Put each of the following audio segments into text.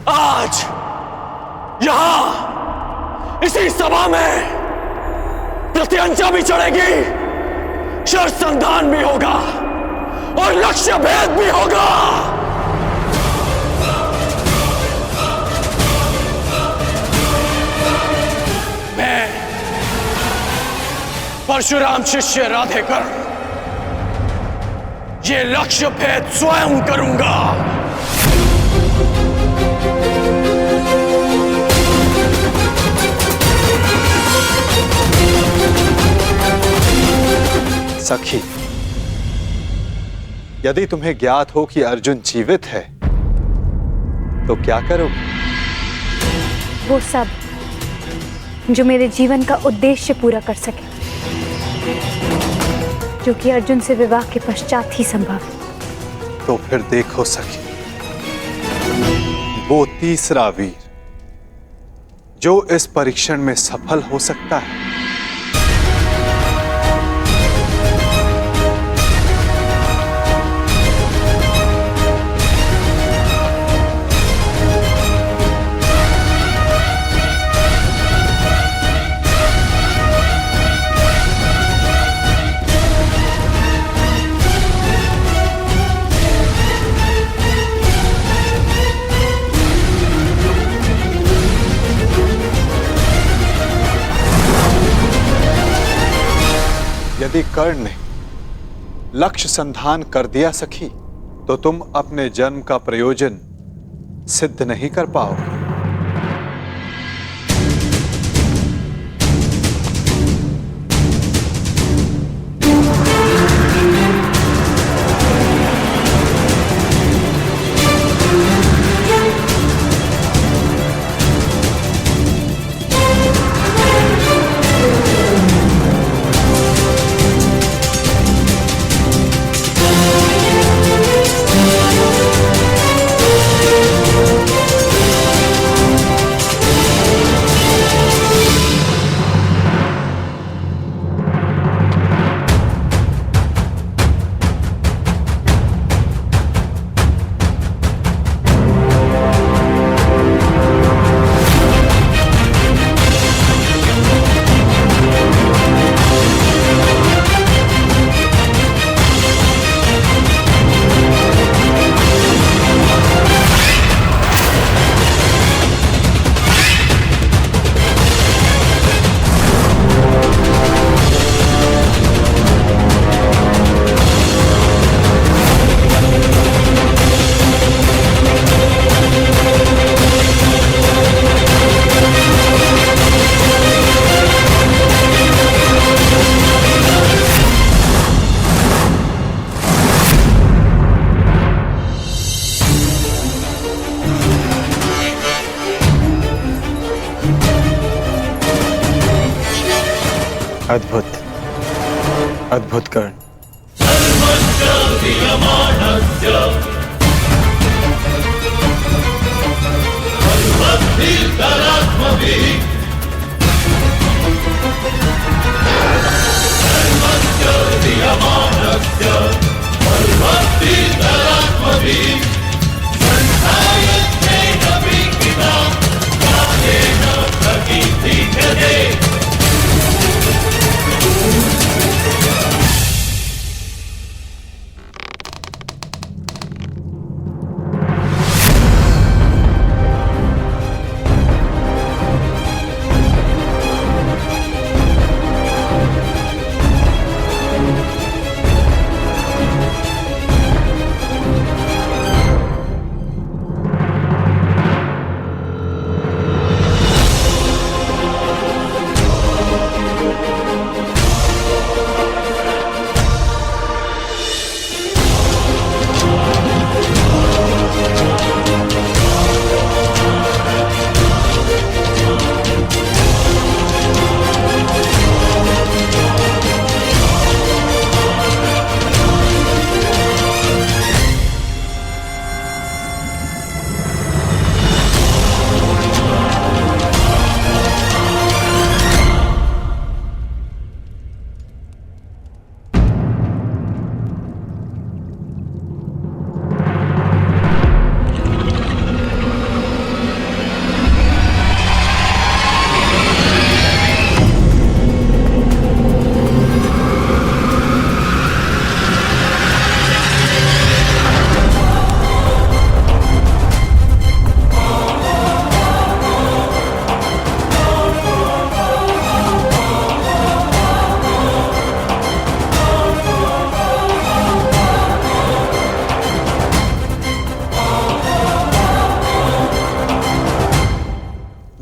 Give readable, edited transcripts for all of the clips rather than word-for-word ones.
आज यहां इसी सभा में प्रत्यंचा भी चढ़ेगी, शस्त्र संधान भी होगा और लक्ष्य भेद भी होगा। मैं परशुराम शिष्य राधेकर ये लक्ष्य भेद स्वयं करूंगा। सखी, यदि तुम्हें ज्ञात हो कि अर्जुन जीवित है तो क्या करोगे? वो सब जो मेरे जीवन का उद्देश्य पूरा कर सके, जो कि अर्जुन से विवाह के पश्चात ही संभव है। तो फिर देखो सखी, वो तीसरा वीर जो इस परीक्षण में सफल हो सकता है, यदि कर्ण ने लक्ष्य संधान कर दिया सखी, तो तुम अपने जन्म का प्रयोजन सिद्ध नहीं कर पाओगे। अद्भुत, अद्भुत कर्ण।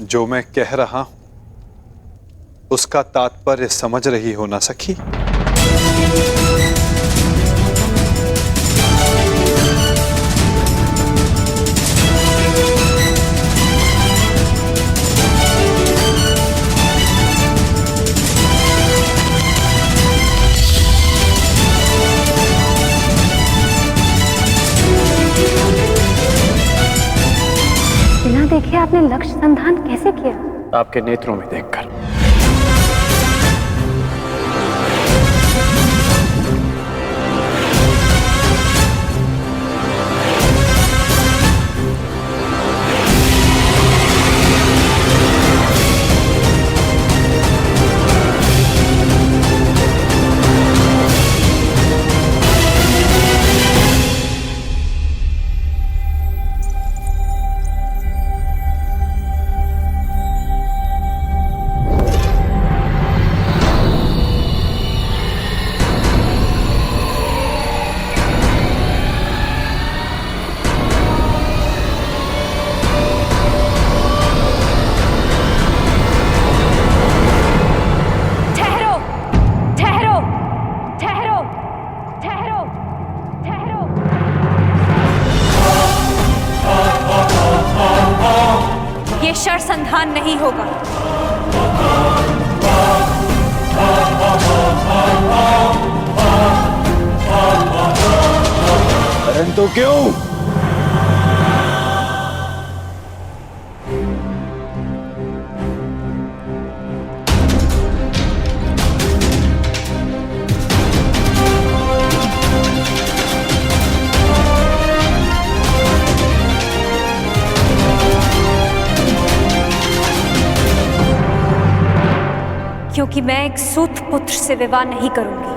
जो मैं कह रहा हूं उसका तात्पर्य समझ रही हो ना सखी? बिना देखे आपने लक्ष्य संधान कैसे किया? आपके नेत्रों में देखकर। शर संधान नहीं होगा। परंतु क्यों? क्योंकि मैं एक सूत पुत्र से विवाह नहीं करूंगी।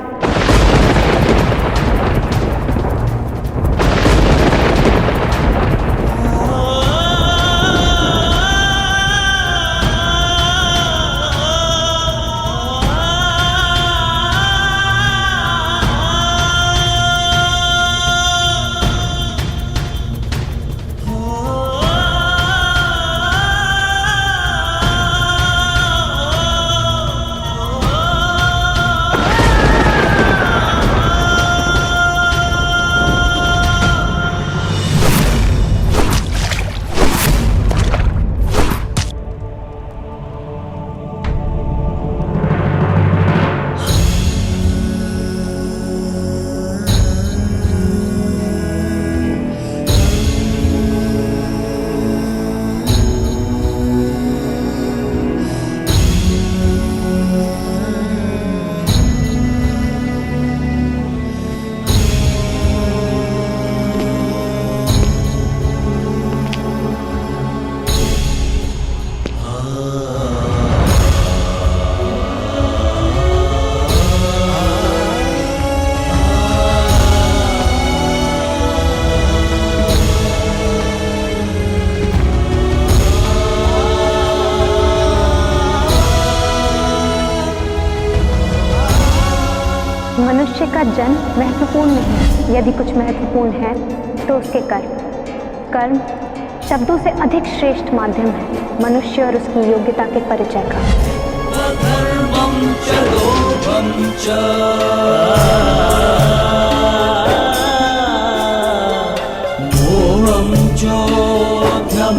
मनुष्य का जन्म महत्वपूर्ण नहीं, यदि कुछ महत्वपूर्ण है तो उसके कर्म। कर्म शब्दों से अधिक श्रेष्ठ माध्यम है मनुष्य और उसकी योग्यता के परिचय का। धर्मं च लोभं च मोहं चोऽध्यमस्थितः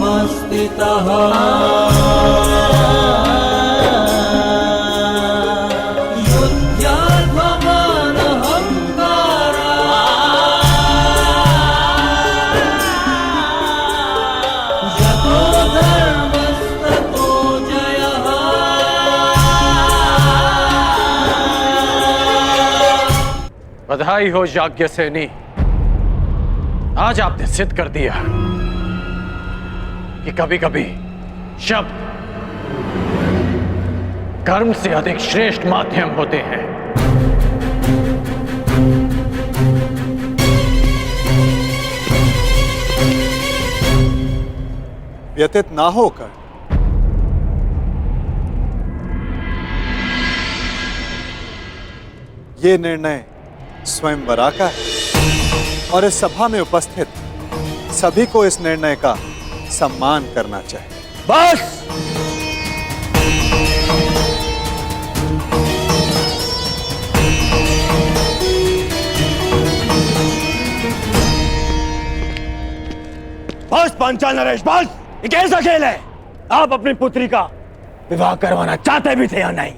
बधाई हो याज्ञसेनी, आज आपने सिद्ध कर दिया कि कभी कभी शब्द कर्म से अधिक श्रेष्ठ माध्यम होते हैं। व्यतीत ना होकर ये निर्णय स्वयंवरा का है और इस सभा में उपस्थित सभी को इस निर्णय का सम्मान करना चाहिए। बस पांचाल नरेश बस। ये कैसा खेल है? आप अपनी पुत्री का विवाह करवाना चाहते भी थे या नहीं?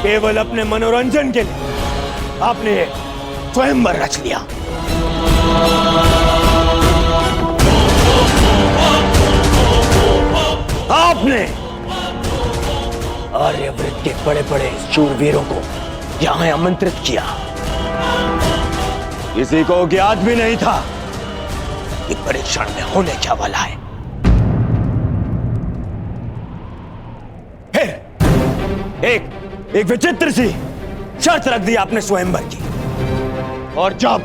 केवल अपने मनोरंजन के लिए आपने ये स्वयंवर रच लिया। आपने आर्यव्रत के बड़े बड़े शूरवीरों को यहां आमंत्रित किया। किसी को ज्ञात भी नहीं था कि परीक्षण में होने क्या वाला है। फिर एक विचित्र सी शर्त रख दी आपने स्वयंवर की, और जब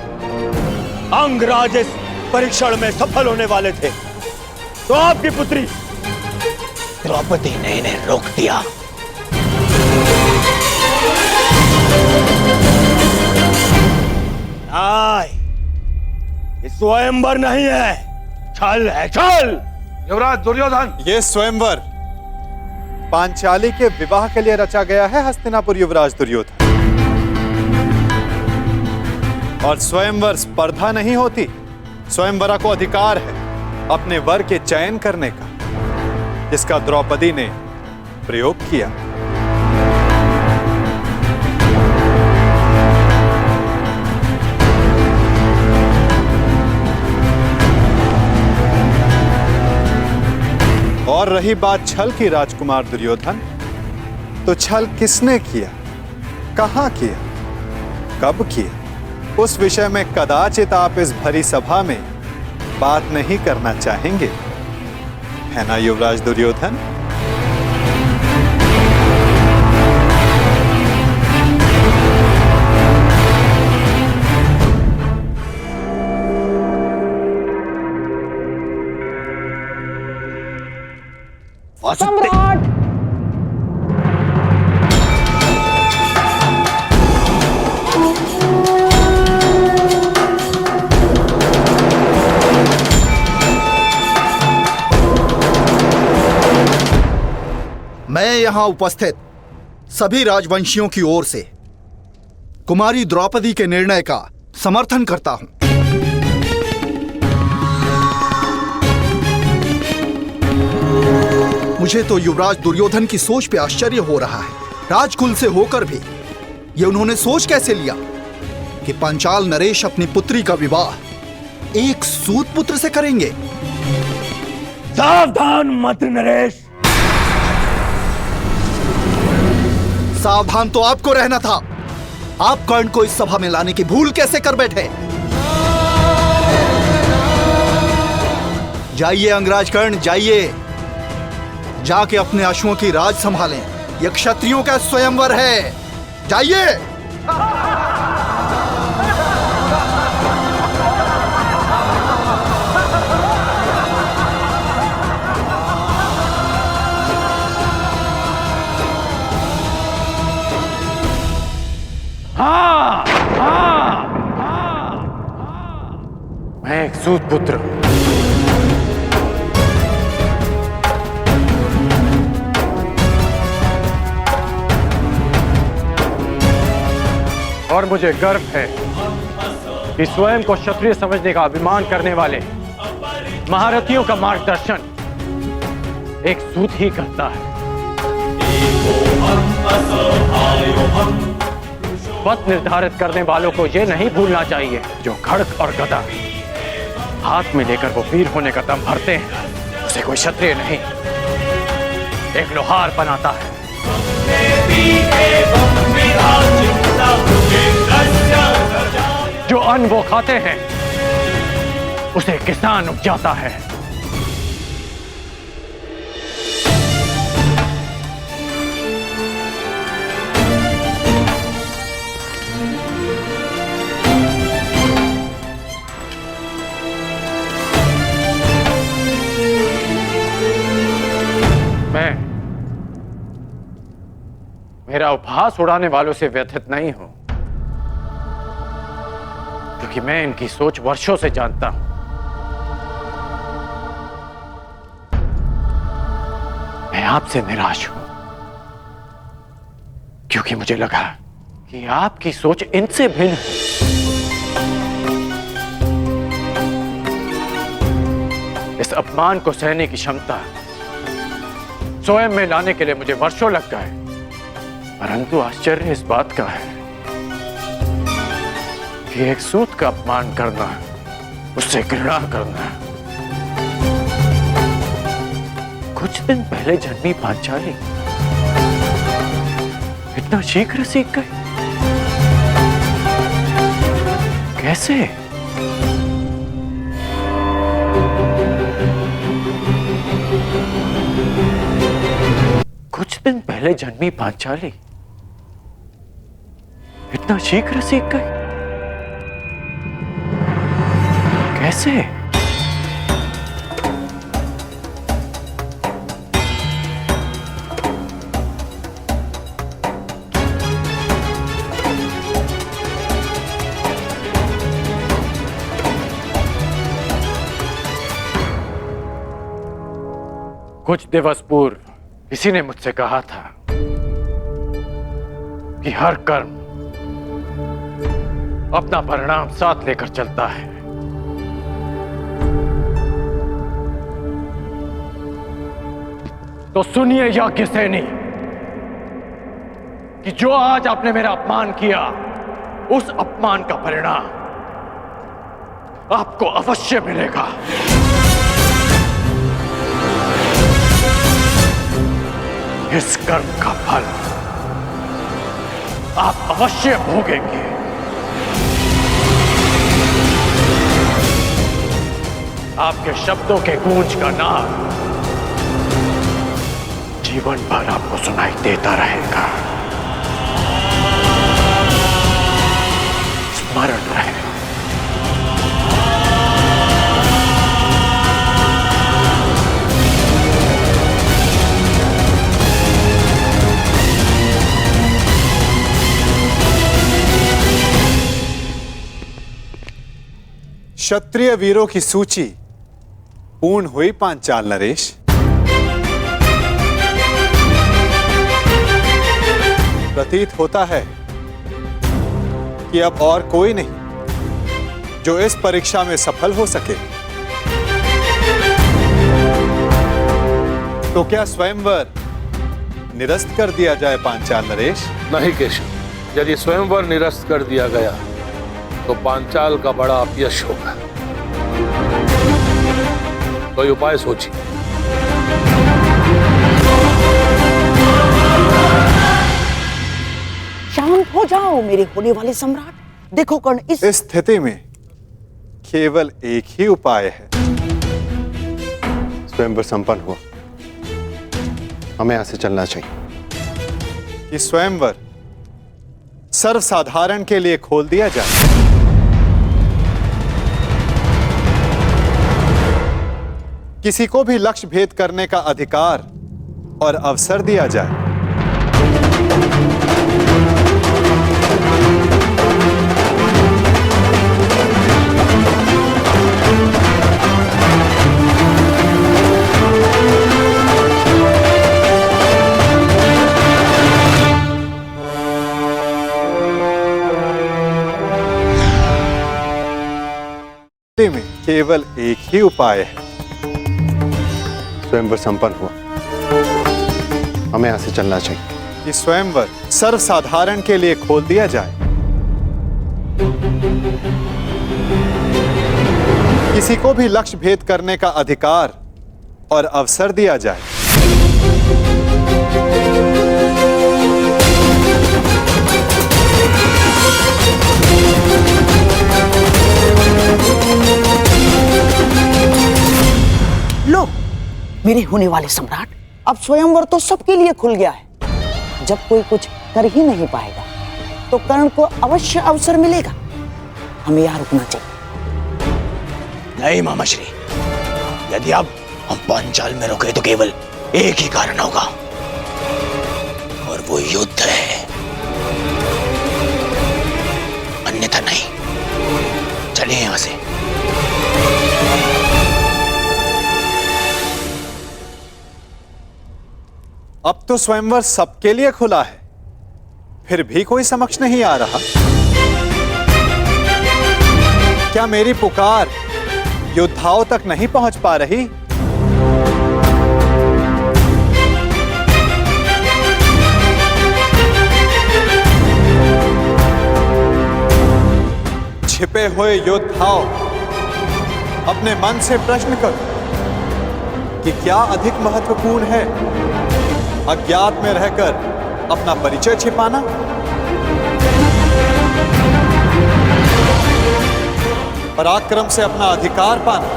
अंगराज इस परीक्षण में सफल होने वाले थे तो आपकी पुत्री द्रौपदी ने इन्हें रोक दिया। ये स्वयंवर नहीं है, छल है, छल। युवराज दुर्योधन, ये स्वयंवर पांचाली के विवाह के लिए रचा गया है हस्तिनापुर युवराज दुर्योधन। और स्वयंवर स्पर्धा नहीं होती, स्वयंवरा को अधिकार है अपने वर के चयन करने का, जिसका द्रौपदी ने प्रयोग किया। और रही बात छल की राजकुमार दुर्योधन, तो छल किसने किया, कहां किया, कब किया, उस विषय में कदाचित आप इस भरी सभा में बात नहीं करना चाहेंगे, है ना युवराज दुर्योधन? सम्राट! मैं यहां उपस्थित सभी राजवंशियों की ओर से कुमारी द्रौपदी के निर्णय का समर्थन करता हूं। मुझे तो युवराज दुर्योधन की सोच पे आश्चर्य हो रहा है। राजकुल से होकर भी ये उन्होंने सोच कैसे लिया कि पांचाल नरेश अपनी पुत्री का विवाह एक सूत पुत्र से करेंगे। सावधान मत नरेश। सावधान तो आपको रहना था। आप कर्ण को इस सभा में लाने की भूल कैसे कर बैठे? जाइए अंगराज कर्ण, जाइए, जाके अपने अश्वों की राज संभालें। यह क्षत्रियों का स्वयंवर है, जाइए। हाँ, हाँ, मैं एक सूत पुत्र हूं। और मुझे गर्व है कि स्वयं को क्षत्रिय समझने का अभिमान करने वाले महारथियों का मार्गदर्शन एक सूत ही करता है। पथ निर्धारित करने वालों को यह नहीं भूलना चाहिए, जो खड्ग और गदा हाथ में लेकर वो वीर होने का दम भरते हैं, उसे कोई क्षत्रिय नहीं, एक लोहार बनाता है। जो अन्न वो खाते हैं उसे किसान उपजाता है। मेरा उपहास उड़ाने वालों से व्यथित नहीं हूं, क्योंकि मैं इनकी सोच वर्षों से जानता हूं। मैं आपसे निराश हूं, क्योंकि मुझे लगा कि आपकी सोच इनसे भिन्न है। इस अपमान को सहने की क्षमता स्वयं में लाने के लिए मुझे वर्षों लग गए, परंतु आश्चर्य इस बात का है कि एक सूत का अपमान करना, उससे घृणा करना, कुछ दिन पहले जन्मी पांचाली इतना शीघ्र सीख गए। कैसे? कुछ दिन पहले जन्मी पांचाली इतना शीघ्र सीख गए। कैसे? कुछ दिवस पूर्व किसी ने मुझसे कहा था कि हर कर्म अपना परिणाम साथ लेकर चलता है। तो सुनिए याज्ञसेनी कि जो आज आपने मेरा अपमान किया, उस अपमान का परिणाम आपको अवश्य मिलेगा। इस कर्म का फल आप अवश्य भोगेंगे। आपके शब्दों के गूंज का नाद जीवन भर आपको सुनाई देता रहेगा। स्मरण रहे। क्षत्रिय वीरों की सूची पूर्ण हुई पांचाल नरेश। प्रतीत होता है कि अब और कोई नहीं जो इस परीक्षा में सफल हो सके। तो क्या स्वयंवर निरस्त कर दिया जाए पांचाल नरेश? नहीं केशव, यदि स्वयंवर निरस्त कर दिया गया तो पांचाल का बड़ा अपयश होगा। कोई उपाय सोचिए। शांत हो जाओ मेरे होने वाले सम्राट। देखो कर्ण, इस स्थिति में केवल एक ही उपाय है। स्वयंवर संपन्न हुआ, हमें यहां से चलना चाहिए। कि स्वयंवर सर्वसाधारण के लिए खोल दिया जाए। किसी को भी लक्ष्य भेद करने का अधिकार और अवसर दिया जाए। में केवल एक ही उपाय है। स्वयंवर संपन्न हुआ, हमें यहां से चलना चाहिए। कि स्वयंवर सर्वसाधारण के लिए खोल दिया जाए। किसी को भी लक्ष्य भेद करने का अधिकार और अवसर दिया जाए। लो मेरे होने वाले सम्राट, अब स्वयंवर तो सबके लिए खुल गया है। जब कोई कुछ कर ही नहीं पाएगा तो कर्ण को अवश्य अवसर मिलेगा। हमें यहाँ रुकना चाहिए। नहीं मामाश्री, यदि अब हम पांचाल में रुके तो केवल एक ही कारण होगा, और वो युद्ध है, अन्यथा नहीं। चलिए यहां से। अब तो स्वयंवर सबके लिए खुला है, फिर भी कोई समक्ष नहीं आ रहा। क्या मेरी पुकार योद्धाओं तक नहीं पहुंच पा रही? छिपे हुए योद्धाओं, अपने मन से प्रश्न करो कि क्या अधिक महत्वपूर्ण है, अज्ञात में रहकर अपना परिचय छिपाना, पराक्रम से अपना अधिकार पाना,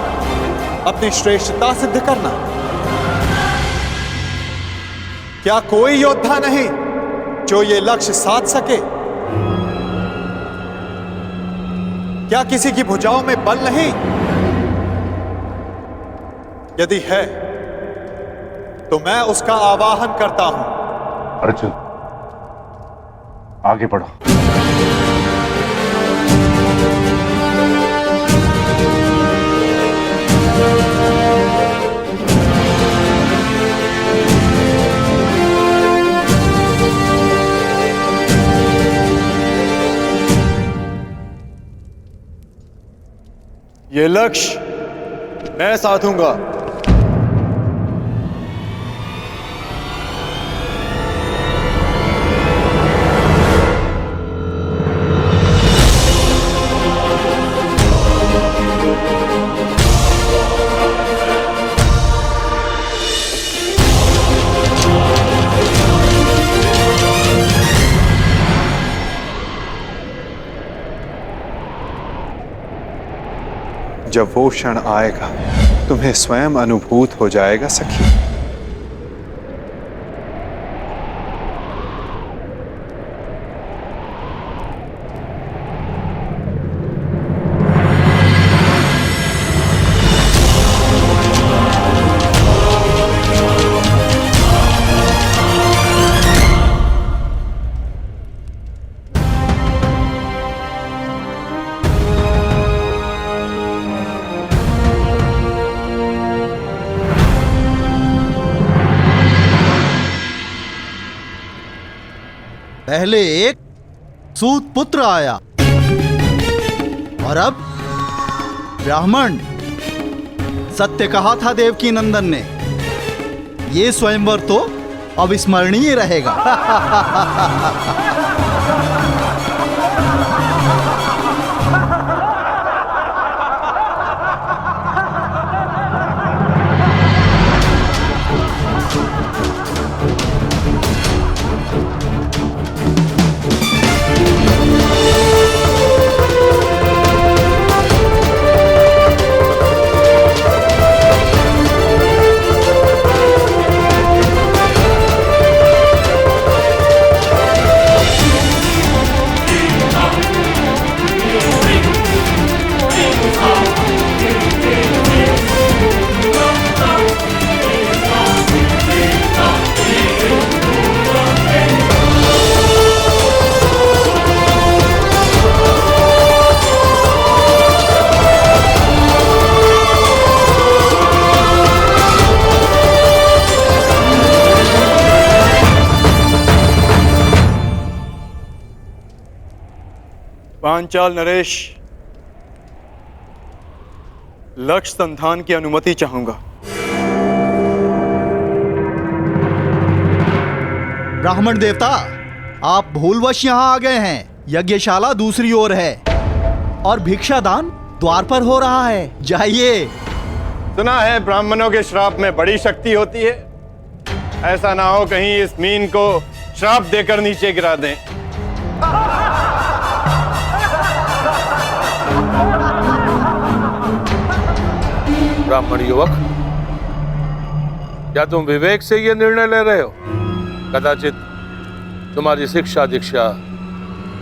अपनी श्रेष्ठता सिद्ध करना? क्या कोई योद्धा नहीं जो ये लक्ष्य साध सके? क्या किसी की भुजाओं में बल नहीं? यदि है तो मैं उसका आवाहन करता हूं। अर्जुन, आगे बढ़ो। ये लक्ष्य मैं साधूंगा। जब वो क्षण आएगा तुम्हें स्वयं अनुभूत हो जाएगा सखी। पहले एक सूत पुत्र आया और अब ब्राह्मण। सत्य कहा था देवकी नंदन ने, ये स्वयंवर तो अविस्मरणीय रहेगा। पांचाल नरेश, लक्ष्य संधान की अनुमति चाहूंगा। ब्राह्मण देवता, आप भूलवश यहाँ आ गए हैं। यज्ञशाला दूसरी ओर है और भिक्षादान द्वार पर हो रहा है। जाइए। सुना है ब्राह्मणों के श्राप में बड़ी शक्ति होती है। ऐसा ना हो कहीं इस मीन को श्राप देकर नीचे गिरा दें। ब्राह्मण युवक, क्या तुम विवेक से यह निर्णय ले रहे हो? कदाचित तुम्हारी शिक्षा दीक्षा,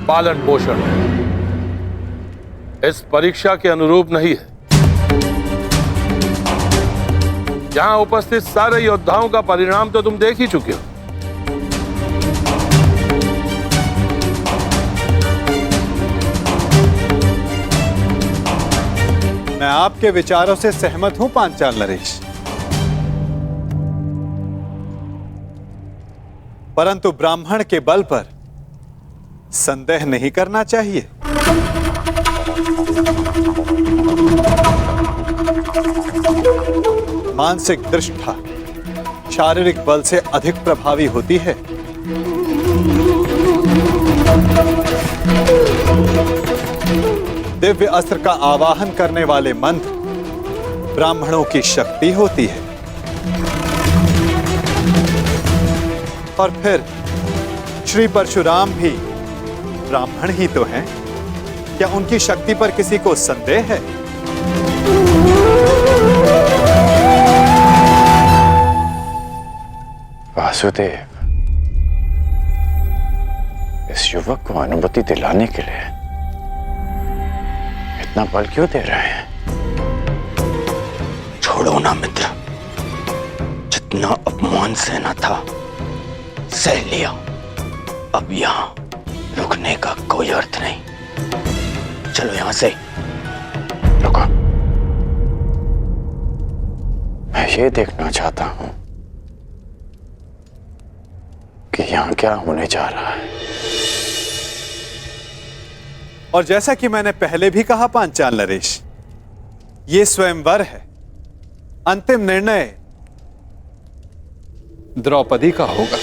पालन पोषण इस परीक्षा के अनुरूप नहीं है। यहां उपस्थित सारे योद्धाओं का परिणाम तो तुम देख ही चुके हो। मैं आपके विचारों से सहमत हूं पांचाल नरेश, परंतु ब्राह्मण के बल पर संदेह नहीं करना चाहिए। मानसिक दृष्टता शारीरिक बल से अधिक प्रभावी होती है। दिव्य अस्त्र का आवाहन करने वाले मंत्र ब्राह्मणों की शक्ति होती है। और फिर श्री परशुराम भी ब्राह्मण ही तो हैं। क्या उनकी शक्ति पर किसी को संदेह है? वासुदेव, इस युवक को अनुमति दिलाने के लिए इतना बल क्यों दे रहे हैं? छोड़ो ना मित्र, जितना अपमान सहना था सह लिया। अब यहां रुकने का कोई अर्थ नहीं। चलो यहां से। रुको, मैं ये देखना चाहता हूं कि यहां क्या होने जा रहा है। और जैसा कि मैंने पहले भी कहा पांचाल नरेश, ये स्वयंवर है। अंतिम निर्णय द्रौपदी का होगा।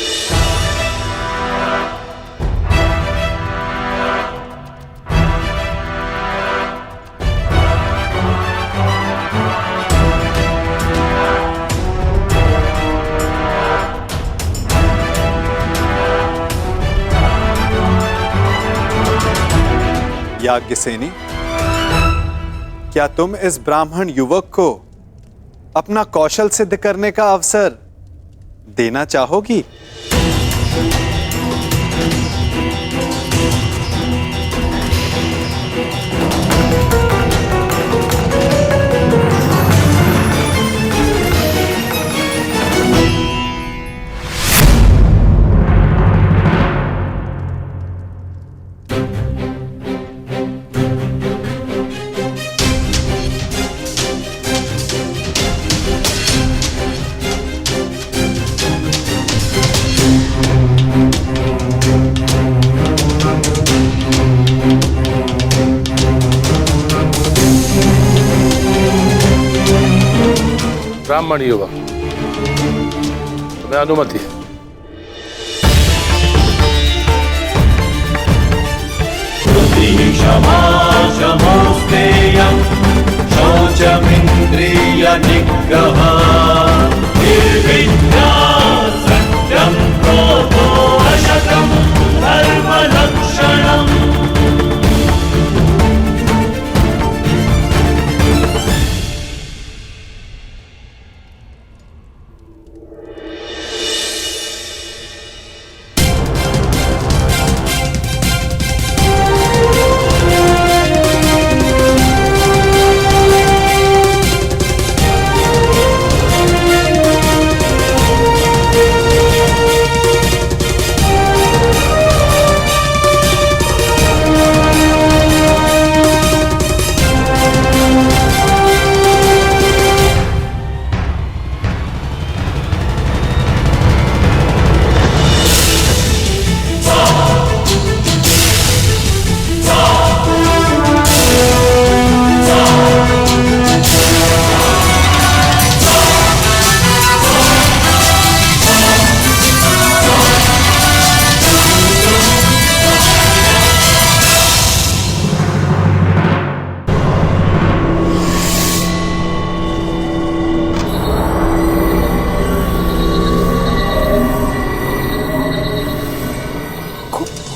याज्ञसेनी, क्या तुम इस ब्राह्मण युवक को अपना कौशल सिद्ध करने का अवसर देना चाहोगी? ब्राह्मण युवक, तुम्हें अनुमति है। क्षमा क्षमोस्तेयं शौचमिन्द्रिय निग्रह निर्विद्या सत्यं क्रोधो अशतं धर्मलक्षणम्।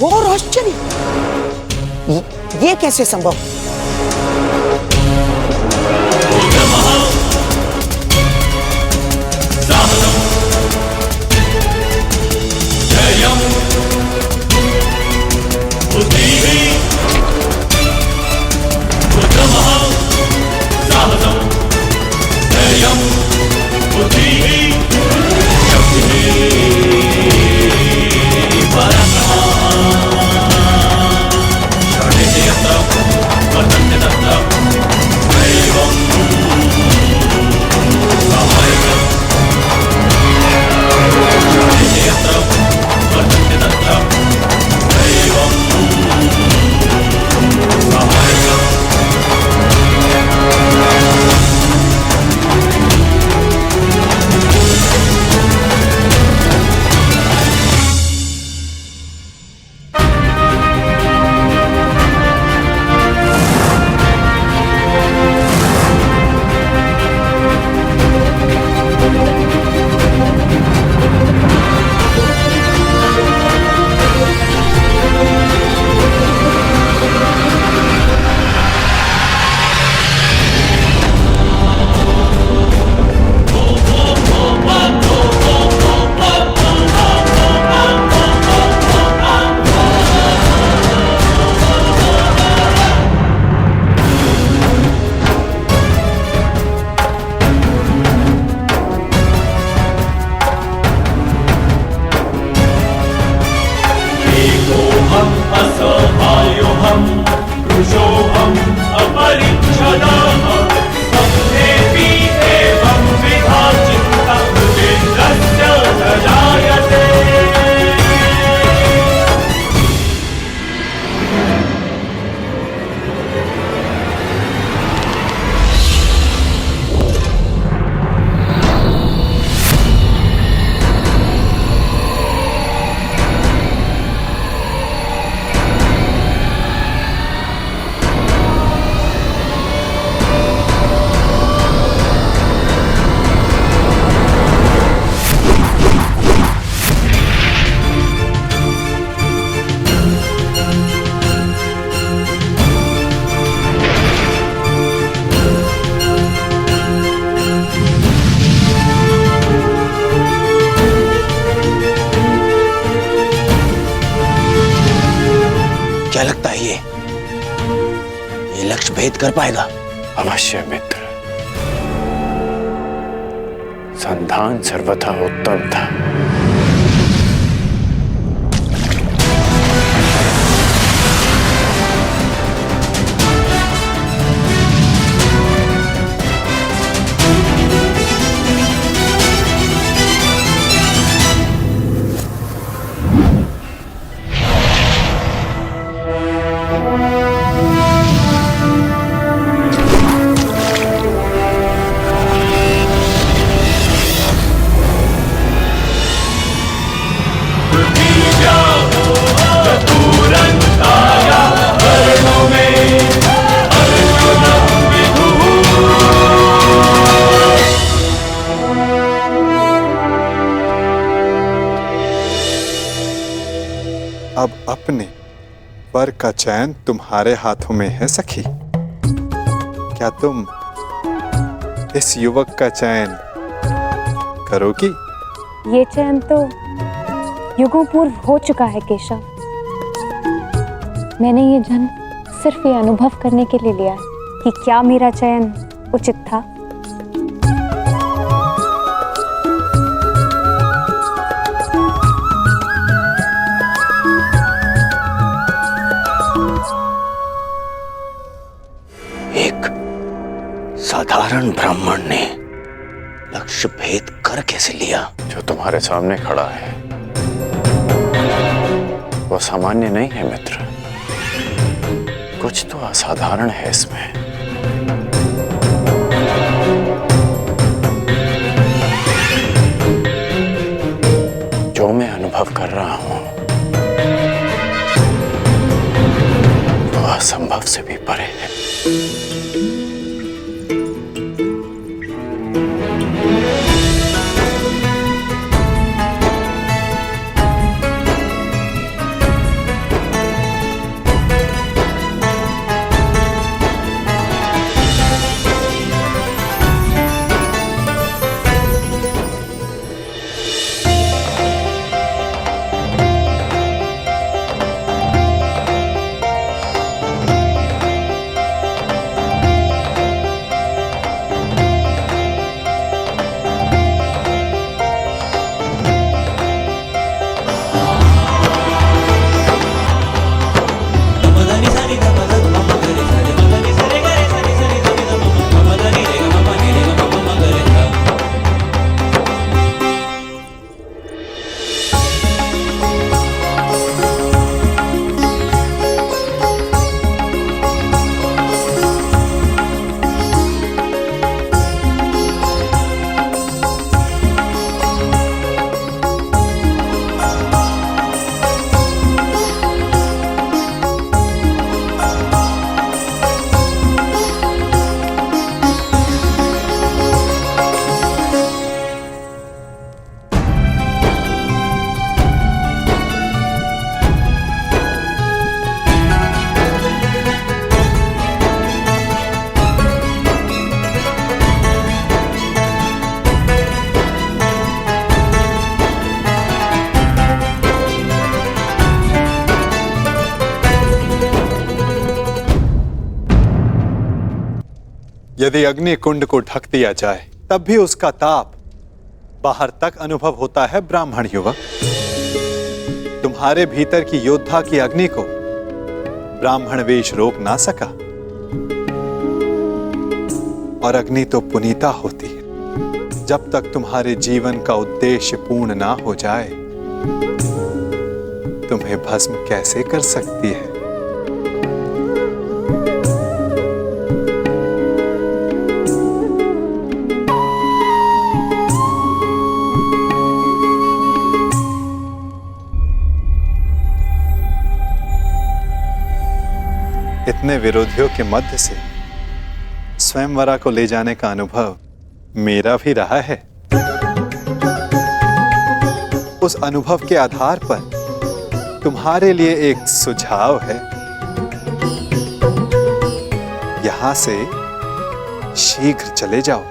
और आश्चर्य, ये कैसे संभव? भेद कर पाएगा? अवश्य मित्र। संधान सर्वथा उत्तम था। अब अपने वर का चयन तुम्हारे हाथों में है सखी। क्या तुम इस युवक का चयन करोगी? ये चयन तो युगों पूर्व हो चुका है केशव। मैंने ये जन्म सिर्फ ये अनुभव करने के लिए लिया है कि क्या मेरा चयन उचित था। एक साधारण ब्राह्मण ने लक्ष्य भेद कर कैसे लिया? जो तुम्हारे सामने खड़ा है वो सामान्य नहीं है मित्र। कुछ तो असाधारण है इसमें। जो मैं अनुभव कर रहा हूं वो असंभव से भी परे है। यदि अग्नि कुंड को ढक दिया जाए तब भी उसका ताप बाहर तक अनुभव होता है ब्राह्मण युवक। तुम्हारे भीतर की योद्धा की अग्नि को ब्राह्मण वेश रोक ना सका। और अग्नि तो पुनीता होती है। जब तक तुम्हारे जीवन का उद्देश्य पूर्ण ना हो जाए तुम्हें भस्म कैसे कर सकती है? इतने विरोधियों के मध्य से स्वयंवरा को ले जाने का अनुभव मेरा भी रहा है। उस अनुभव के आधार पर तुम्हारे लिए एक सुझाव है। यहां से शीघ्र चले जाओ।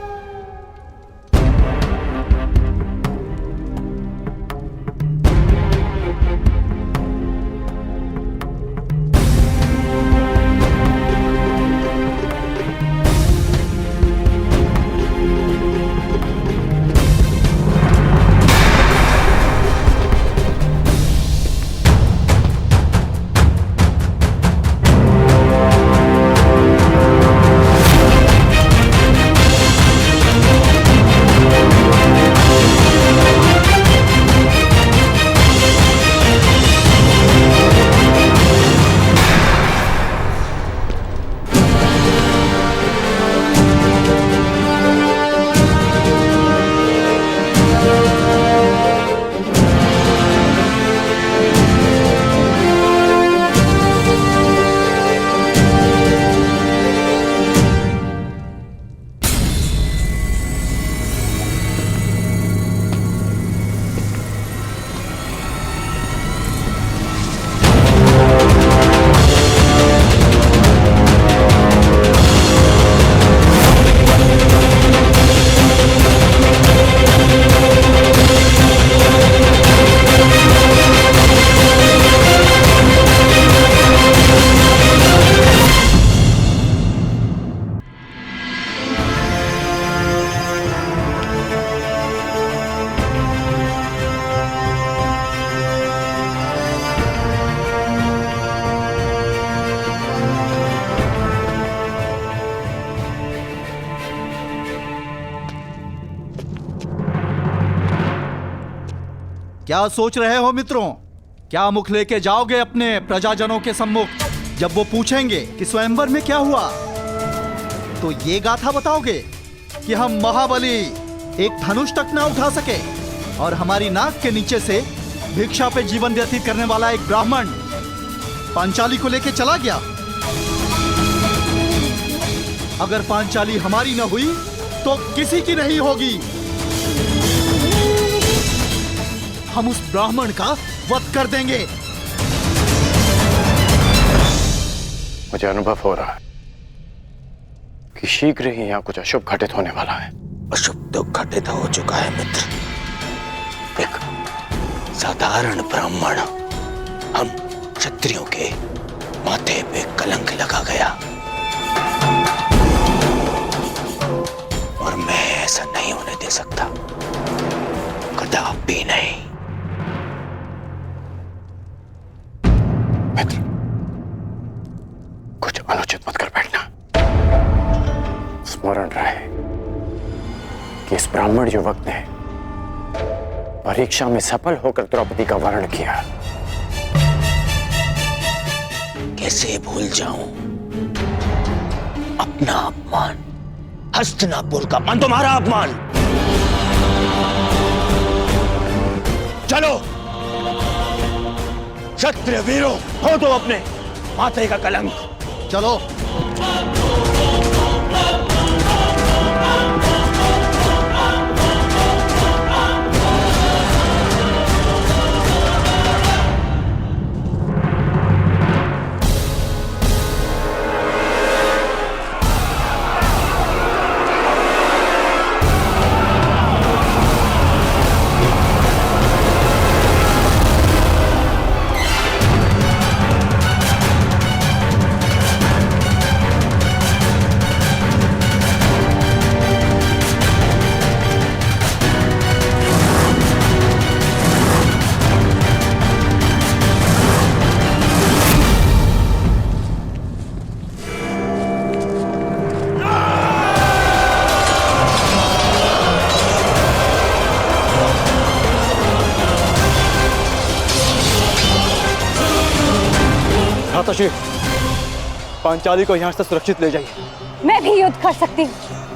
क्या सोच रहे हो मित्रों? क्या मुख लेके जाओगे अपने प्रजाजनों के सम्मुख? जब वो पूछेंगे कि स्वयंवर में क्या हुआ, तो ये गाथा बताओगे कि हम महाबली एक धनुष तक ना उठा सके और हमारी नाक के नीचे से भिक्षा पे जीवन व्यतीत करने वाला एक ब्राह्मण पांचाली को लेके चला गया। अगर पांचाली हमारी न हुई तो किसी की नहीं होगी। हम उस ब्राह्मण का वध कर देंगे। मुझे अनुभव हो रहा है कि शीघ्र ही यहाँ कुछ अशुभ घटित होने वाला है। अशुभ तो घटित हो चुका है मित्र। एक साधारण ब्राह्मण हम क्षत्रियों के माथे पे कलंक लगा गया, और मैं ऐसा नहीं होने दे सकता, कदापि नहीं। मित्र, कुछ अनुचित मत कर बैठना। स्मरण रहे कि इस ब्राह्मण युवक ने परीक्षा में सफल होकर द्रौपदी का वर्ण किया। कैसे भूल जाऊं अपना अपमान, हस्तिनापुर का अपमान, तुम्हारा अपमान। चलो क्षत्रिय वीरों, हो तो अपने माथे का कलंक। चलो। पांचाली को यहाँ से सुरक्षित ले जाइए। मैं भी युद्ध कर सकती हूँ।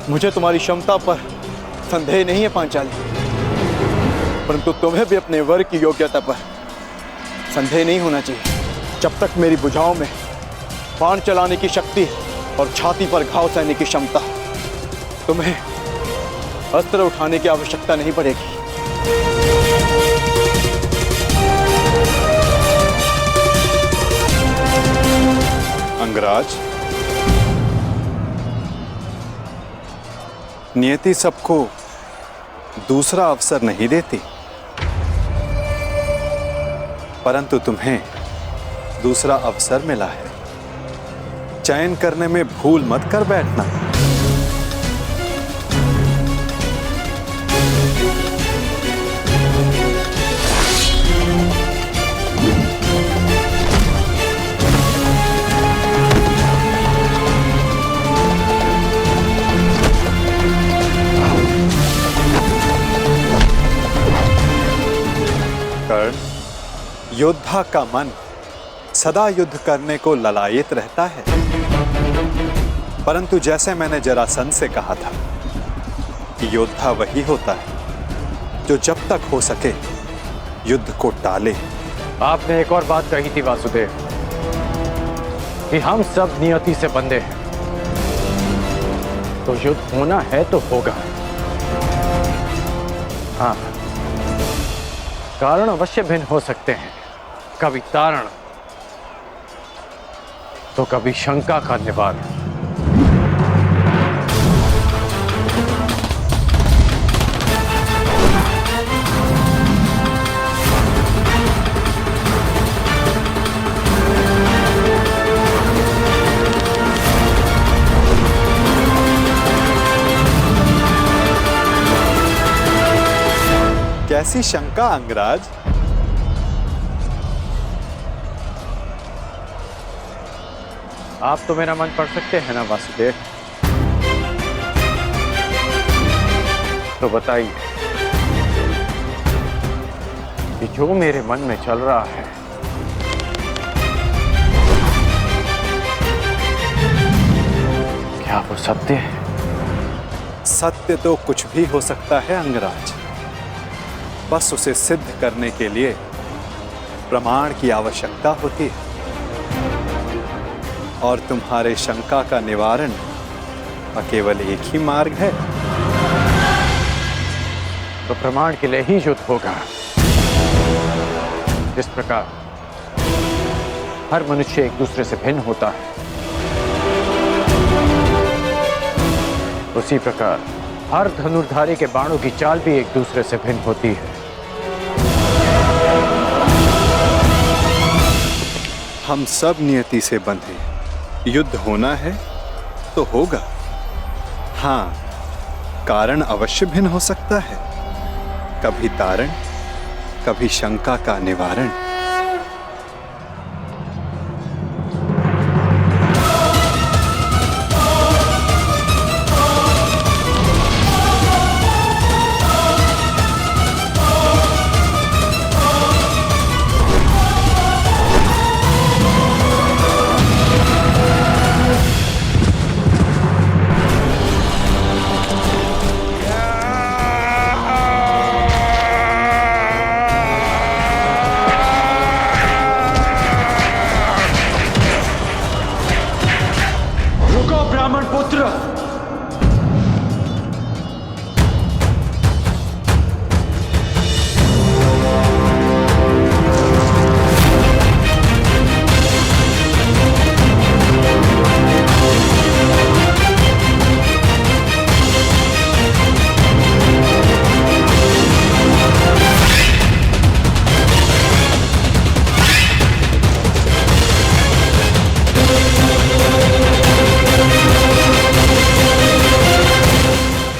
मुझे तुम्हारी क्षमता पर संदेह नहीं है पांचाली, परंतु तुम्हें भी अपने वर की योग्यता पर संदेह नहीं होना चाहिए। जब तक मेरी भुजाओं में बाण चलाने की शक्ति और छाती पर घाव सहने की क्षमता, तुम्हें अस्त्र उठाने की आवश्यकता नहीं पड़ेगी। अंगराज, नियति सबको दूसरा अवसर नहीं देती, परंतु तुम्हें दूसरा अवसर मिला है। चयन करने में भूल मत कर बैठना। योद्धा का मन सदा युद्ध करने को ललायित रहता है, परंतु जैसे मैंने जरासंध से कहा था कि योद्धा वही होता है जो जब तक हो सके युद्ध को टाले। आपने एक और बात कही थी वासुदेव कि हम सब नियति से बंधे हैं, तो युद्ध होना है तो होगा। हाँ, कारण अवश्य भिन्न हो सकते हैं, कभी तारण तो कभी शंका का निवारण। कैसी शंका अंगराज? आप तो मेरा मन पढ़ सकते हैं ना वासुदेव, तो बताइए कि जो मेरे मन में चल रहा है क्या वो सत्य है? सत्य तो कुछ भी हो सकता है अंगराज, बस उसे सिद्ध करने के लिए प्रमाण की आवश्यकता होती है। और तुम्हारे शंका का निवारण का केवल एक ही मार्ग है। तो प्रमाण के लिए ही युद्ध होगा। जिस प्रकार हर मनुष्य एक दूसरे से भिन्न होता है, उसी प्रकार हर धनुर्धारी के बाणों की चाल भी एक दूसरे से भिन्न होती है। हम सब नियति से बंधे, युद्ध होना है तो होगा। हाँ, कारण अवश्य भिन्न हो सकता है, कभी तारण, कभी शंका का निवारण।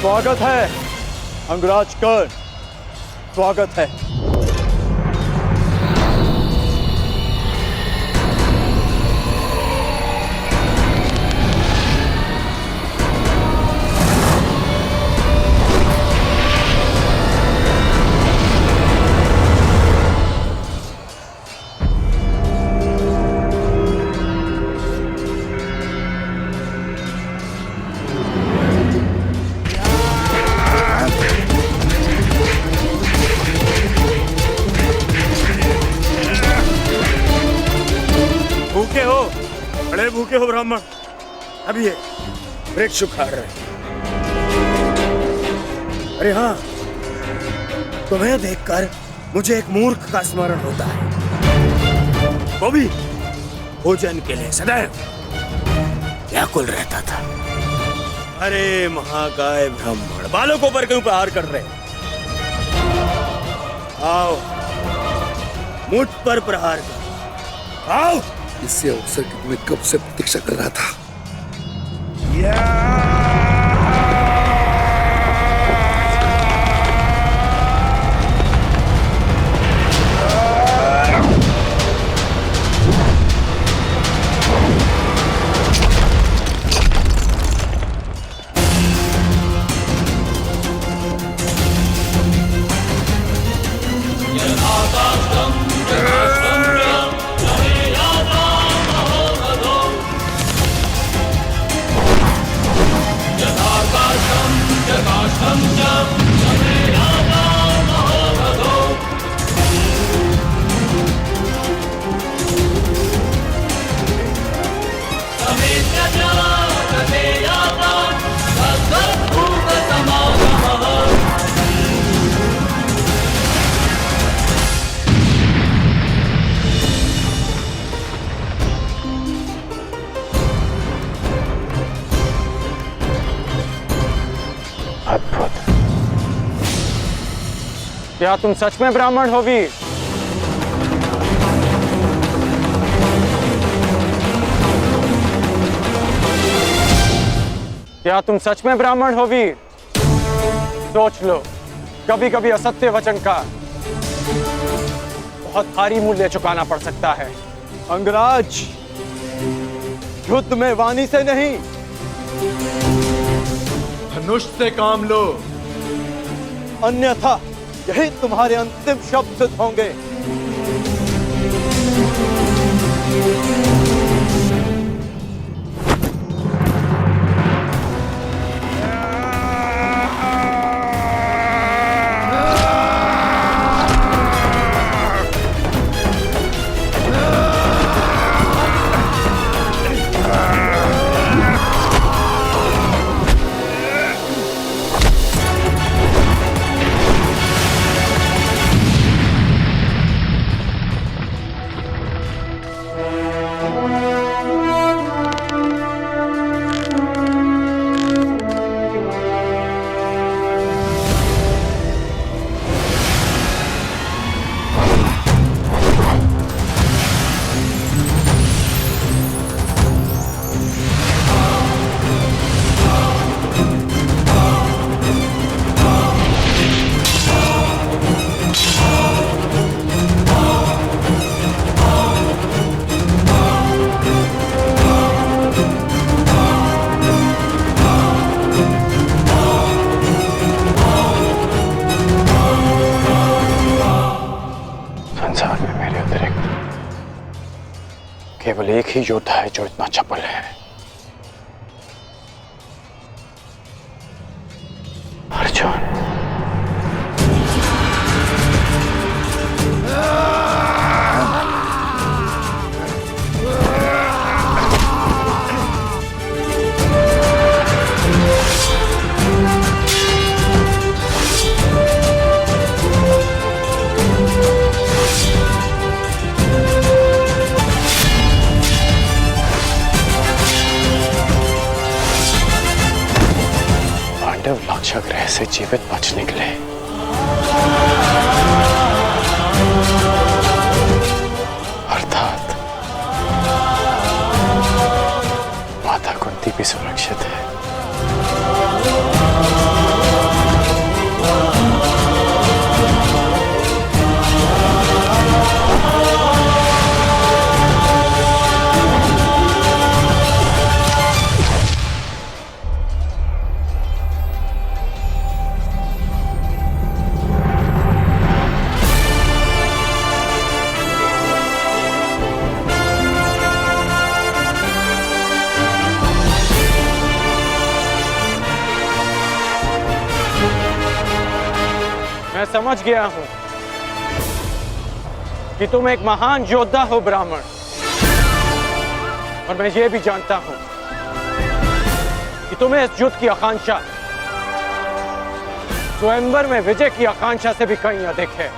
स्वागत है अंगराज कर्ण, स्वागत है। बड़े भूखे हो ब्राह्मण, अब ये वृक्ष उखाड़ रहे। अरे हाँ, तुम्हें देखकर मुझे एक मूर्ख का स्मरण होता है। वो भी भोजन के लिए सदैव व्याकुल रहता था। अरे महाकाय ब्राह्मण, बालकों पर क्यों प्रहार कर रहे? आओ, मुझ पर प्रहार करो, आओ। इससे अवसर की तुम्हें कब से प्रतीक्षा कर रहा था। क्या तुम सच में ब्राह्मण हो वीर? क्या तुम सच में ब्राह्मण हो वीर? सोच लो, कभी कभी असत्य वचन का बहुत भारी मूल्य चुकाना पड़ सकता है। अंगराज, युद्ध में वाणी से नहीं, धनुष से काम लो, अन्यथा यही तुम्हारे अंतिम शब्द सिद्ध होंगे। केवल एक ही योद्धा है जो इतना चपल है, अर्जुन। लाक्षागृह से जीवित बच निकले। अर्थात माता कुंती भी सुरक्षित है। मैं समझ गया हूं कि तुम एक महान योद्धा हो ब्राह्मण, और मैं ये भी जानता हूं कि तुम्हें इस युद्ध की आकांक्षा स्वयंवर में विजय की आकांक्षा से भी कहीं अधिक है।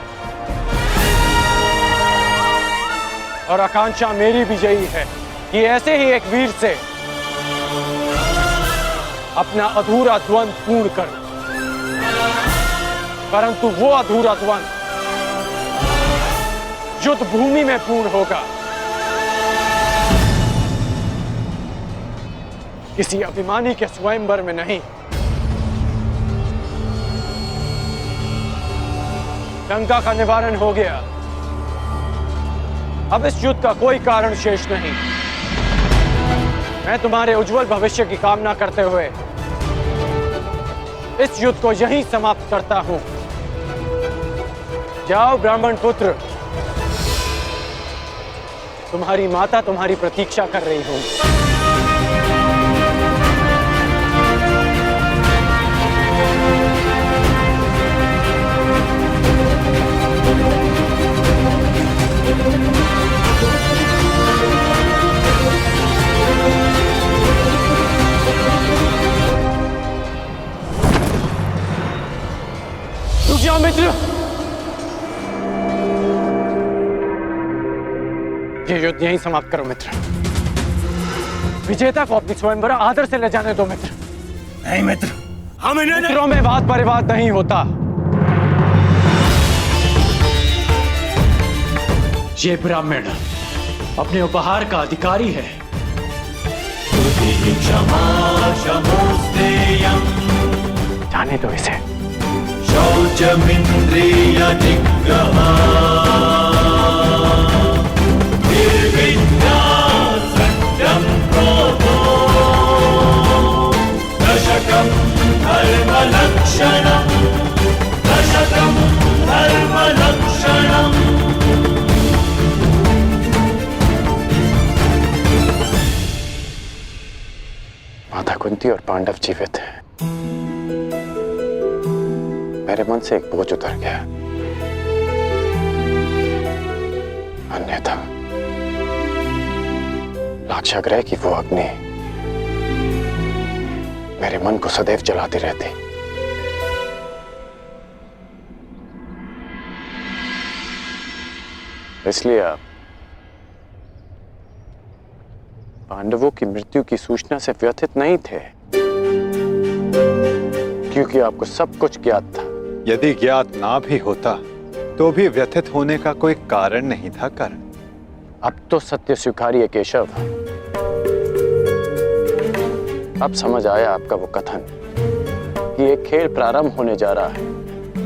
और आकांक्षा मेरी भी यही है कि ऐसे ही एक वीर से अपना अधूरा द्वंद्व पूर्ण करूं, परंतु वो अधूरा द्वंद्व युद्ध भूमि में पूर्ण होगा, किसी अभिमानी के स्वयंवर में नहीं। लंका का निवारण हो गया, अब इस युद्ध का कोई कारण शेष नहीं। मैं तुम्हारे उज्जवल भविष्य की कामना करते हुए इस युद्ध को यहीं समाप्त करता हूं। जाओ ब्राह्मण पुत्र, तुम्हारी माता तुम्हारी प्रतीक्षा कर रही हूं। रुक जाओ मित्र, ये युद्ध यहीं समाप्त करो मित्र। विजेता को अपनी स्वयंवर आदर से ले जाने दो मित्र। नहीं मित्र, हम इन्हें मित्रों में वाद परिवाद नहीं होता। ये ब्राह्मण अपने उपहार का अधिकारी है। जाने दो इसे। शौचमिंद्रिय निग्रह निर्विद्या सत्यं क्रोधो दशकं धर्मलक्षणं दशकं कुंती और पांडव जीवित हैं, मेरे मन से एक बोझ उतर गया। अन्यथा लाक्षागृह की वो अग्नि मेरे मन को सदैव जलाती रहती। इसलिए आप पांडवों की मृत्यु की सूचना से व्यथित नहीं थे, क्योंकि आपको सब कुछ ज्ञात था। यदि ज्ञात ना भी होता तो भी व्यथित होने का कोई कारण नहीं था। कर्ण, अब तो सत्य स्वीकारिए केशव। अब समझ आया आपका वो कथन कि एक खेल प्रारंभ होने जा रहा है,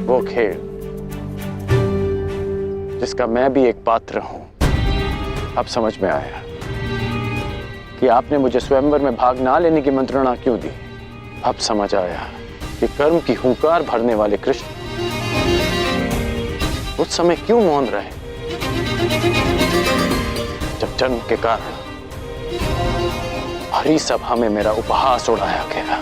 वो खेल जिसका मैं भी एक पात्र हूं। अब समझ में आया कि आपने मुझे स्वयंवर में भाग ना लेने की मंत्रणा क्यों दी। अब समझ आया कि कर्म की हुंकार भरने वाले कृष्ण उस समय क्यों मौन रहे जब जन्म के कारण हरी सभा में मेरा उपहास उड़ाया गया।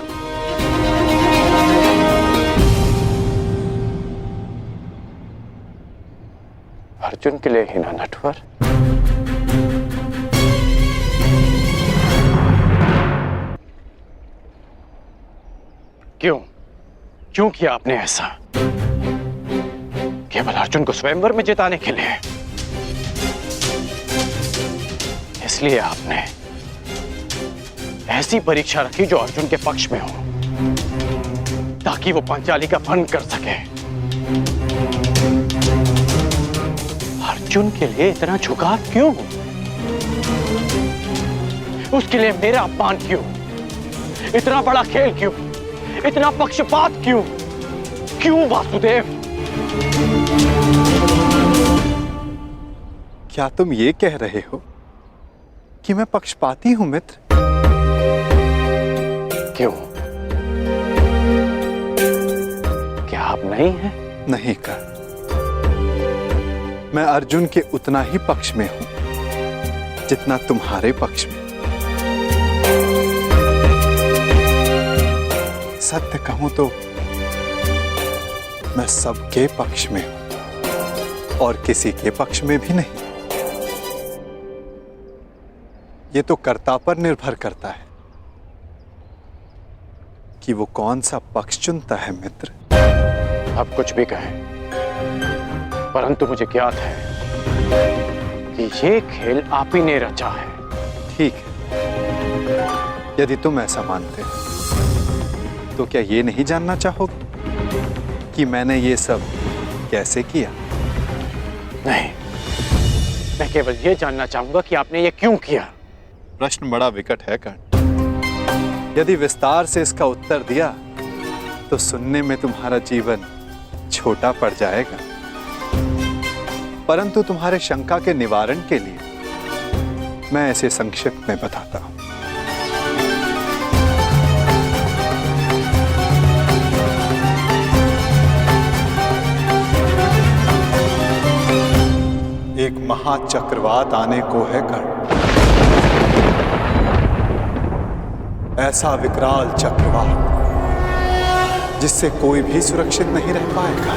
अर्जुन के लिए ही ना नटवर। क्यों किया आपने ऐसा? केवल अर्जुन को स्वयंवर में जिताने के लिए? इसलिए आपने ऐसी परीक्षा रखी जो अर्जुन के पक्ष में हो, ताकि वो पांचाली का भंग कर सके। अर्जुन के लिए इतना झुकाव क्यों? उसके लिए मेरा अपमान क्यों? इतना बड़ा खेल क्यों? इतना पक्षपात क्यों? क्यों वासुदेव? क्या तुम ये कह रहे हो कि मैं पक्षपाती हूं मित्र? क्यों? क्या आप नहीं हैं? नहीं कर, मैं अर्जुन के उतना ही पक्ष में हूं जितना तुम्हारे पक्ष में। सत्य कहूं तो मैं सबके पक्ष में हूं और किसी के पक्ष में भी नहीं। ये तो कर्ता पर निर्भर करता है कि वो कौन सा पक्ष चुनता है मित्र। आप कुछ भी कहें, परंतु मुझे ज्ञात है कि ये खेल आप ही ने रचा है। ठीक है, यदि तुम ऐसा मानते हो तो क्या ये नहीं जानना चाहोगे कि मैंने ये सब कैसे किया? नहीं, मैं केवल ये जानना चाहूंगा कि आपने ये क्यों किया। प्रश्न बड़ा विकट है कर्ण। यदि विस्तार से इसका उत्तर दिया तो सुनने में तुम्हारा जीवन छोटा पड़ जाएगा, परंतु तुम्हारे शंका के निवारण के लिए मैं ऐसे संक्षिप्त में बताता हूं। एक महाचक्रवात आने को है कर्ण, ऐसा विकराल चक्रवात जिससे कोई भी सुरक्षित नहीं रह पाएगा।